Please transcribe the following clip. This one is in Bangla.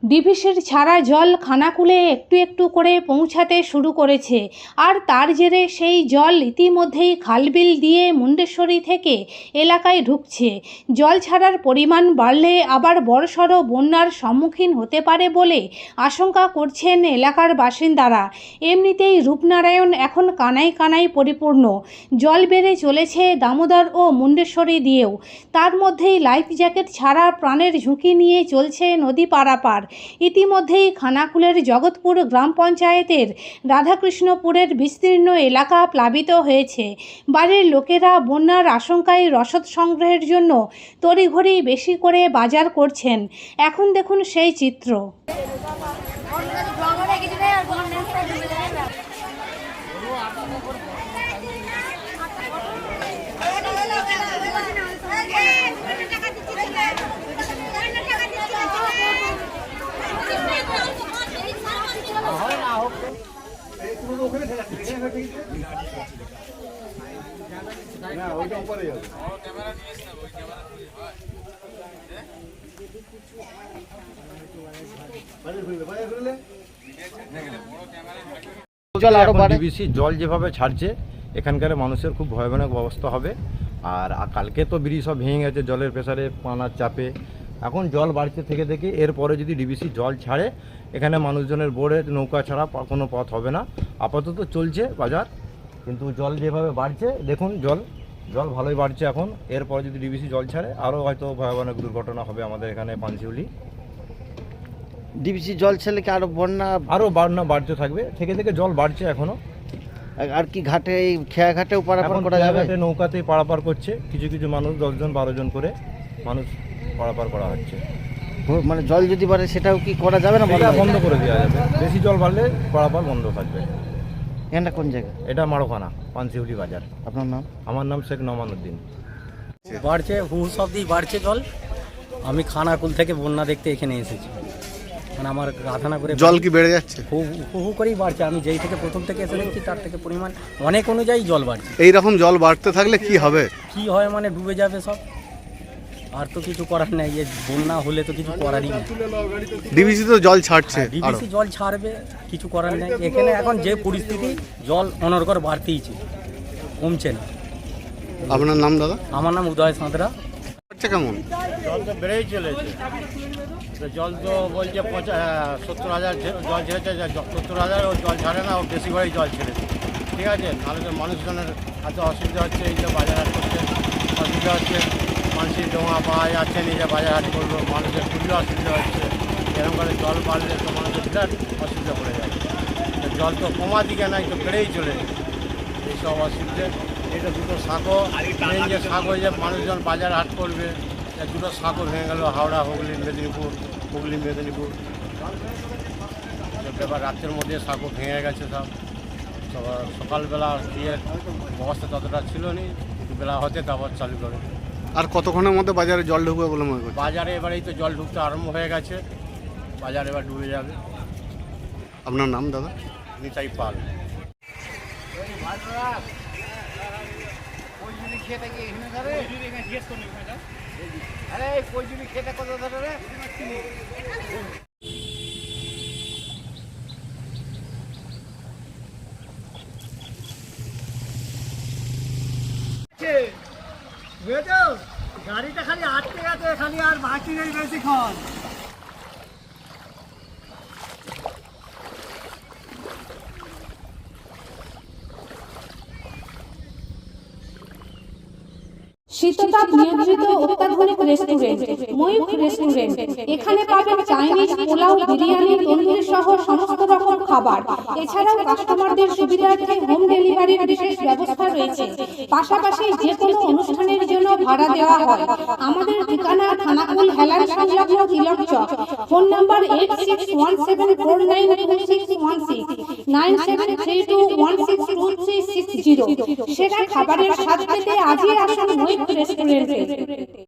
ডিভিসির ছাড়া জল খানাকুলে একটু একটু করে পৌঁছাতে শুরু করেছে। আর তার জেরে সেই জল ইতিমধ্যেই খালবিল দিয়ে মুন্ডেশ্বরী থেকে এলাকায় ঢুকছে। জল ছাড়ার পরিমাণ বাড়লে আবার বড়সড় বন্যার সম্মুখীন হতে পারে বলে আশঙ্কা করছেন এলাকার বাসিন্দারা। এমনিতেই রূপনারায়ণ এখন কানায় কানায় পরিপূর্ণ। জল বেড়ে চলেছে দামোদর ও মুন্ডেশ্বরী দিয়েও। তার মধ্যেই লাইফ জ্যাকেট ছাড়া প্রাণের ঝুঁকি নিয়ে চলছে নদী পারাপার। ইতিমধ্যেই খানাকুলের জগৎপুর গ্রাম পঞ্চায়েতের রাধাকৃষ্ণপুরের বিস্তীর্ণ এলাকা প্লাবিত হয়েছে। বাড়ির লোকেরা বন্যার আশঙ্কায় রসদ সংগ্রহের জন্য তড়িঘড়ি বেশি করে বাজার করছেন। এখন দেখুন সেই চিত্র। ডিবিসি জল যেভাবে ছাড়ছে এখানকার মানুষের খুব ভয়ানক অবস্থা হবে। আর কালকে তো ব্রিজ সব ভেঙে গেছে জলের প্রেসারে, পানার চাপে। এখন জল বাড়তে থেকে থেকে এরপরে যদি ডিবিসি জল ছাড়ে এখানে মানুষজনের বোটে নৌকা ছাড়া কোনো পথ হবে না। আপাতত চলছে বাজার, কিন্তু জল যেভাবে বাড়ছে দেখুন, জল ভালোই বাড়ছে এখন। এরপরে যদি ডিবিসি জল ছাড়ে আরও হয়তো ভয়ানক দুর্ঘটনা হবে আমাদের এখানে পানশিউলি। ডিবিসি জল ছেলে কি আরো বন্যা বাড়তে থাকবে, থেকে থেকে জল বাড়ছে এখনো। আর কি ঘাটে, এই খেয়া ঘাটেও পারাপার করা যাবে? নৌকাতেই পারাপার করছে কিছু কিছু মানুষ, 10 জন 12 জন করে মানুষ পারাপার করা হচ্ছে। মানে জল যদি বাড়ে সেটাও কি করা যাবে না? বন্ধ করে দেওয়া যাবে। বেশি জল বাড়লে পারাপার বন্ধ থাকবে। এটা কোন জায়গা? এটা মারোখানা, পানশিউলি বাজার। আপনার নাম? আমার নাম শেখ নমানুদ্দিন। বাড়ছে, হুহু শব্দ দিয়ে বাড়ছে জল। আমি খানাকুল থেকে বন্যা দেখতে এখানে এসেছি। মানে আমার রাধানগরে জল কি বেড়ে যাচ্ছে? হু করেই বাড়ছে। আমি যেই থেকে প্রথম থেকে এসে দেখছি তার থেকে পরিমাণ অনেক অনুযায়ী জল বাড়ছে। এইরকম জল বাড়তে থাকলে কি হবে? কি হয় মানে ডুবে যাবে সব, আর তো কিছু করার নেই। এই বন্যা হলে তো কিছু করারই নেই। ডিবিসি তো জল ছাড়ছে, ডিবিসি জল ছাড়বে, কিছু করার নেই। এখানে এখন যে পরিস্থিতি, জল অনর্গল বাড়তেইছে, কমছে না। আপনার নাম দাদা? আমার নাম উদয় সাঁতরা। কেমন জল তো বেড়েই চলেছে। তো জল তো বলছে 70,000 জল ছেড়েছে, 70,000 ও জল ছাড়ে না, ও বেশি করেই জল ছেড়েছে। ঠিক আছে, নাহলে তো মানুষজনের এত অসুবিধা হচ্ছে। এই যে বাজার হাট করতে অসুবিধা হচ্ছে, মানুষের জমা পাওয়া যাচ্ছে, নিজে বাজার হাট করবো, মানুষের খুবই অসুবিধা হচ্ছে। এরকম করে জল বাড়লে তো মানুষের বিরাট অসুবিধা পড়ে যাচ্ছে। তো জল তো কমা দিকে নাই, তো বেড়েই চলেছে এইসব অসুবিধে। এটা দুটো সাঁকো, মেন যে সাঁকো যে মানুষজন বাজার হাট করবে, দুটো সাঁকো ভেঙে গেল, হাওড়া হুগলি মেদিনীপুর, হুগলি মেদিনীপুর। ব্যাপার রাতের মধ্যে সাঁকো ভেঙে গেছে সব। সকালবেলা দিয়ে অবস্থা ততটা ছিল না, কিন্তু বেলা হতে তারপর চালু করে। আর কতক্ষণের মধ্যে বাজারে জল ঢুকবে বলে মনে করছেন? বাজারে এবারেই তো জল ঢুকতে আরম্ভ হয়ে গেছে, বাজার এবার ডুবে যাবে। আপনার নাম দাদা? নিতাই পাল। গাড়িটা খালি আটকে গেছে, খালি আর বাকি নেই বেশিক্ষণ। শীততাপ নিয়ন্ত্রিত অত্যাধুনিক রেস্টুরেন্ট ময়ূখ রেস্টুরেন্ট। এখানে পাবেন চাইনিজ, পোলাও, বিরিয়ানি, তন্দুরি সহ সমস্ত রকম খাবার। এছাড়াও কাস্টমারদের সুবিধার্থে হোম ডেলিভারির বিশেষ ব্যবস্থা রয়েছে। পাশাপাশি যে কোনো অনুষ্ঠানের জন্য ভাড়া দেওয়া হয়। আমাদের ঠিকানা খানাকুল হেলান সংলগ্ন তিলক চক। Phone number 8617492616 9732162360। সেরা খাবারের স্বাদ পেতে আজই আসুন ময়ূখ রেস্টুরেন্টে।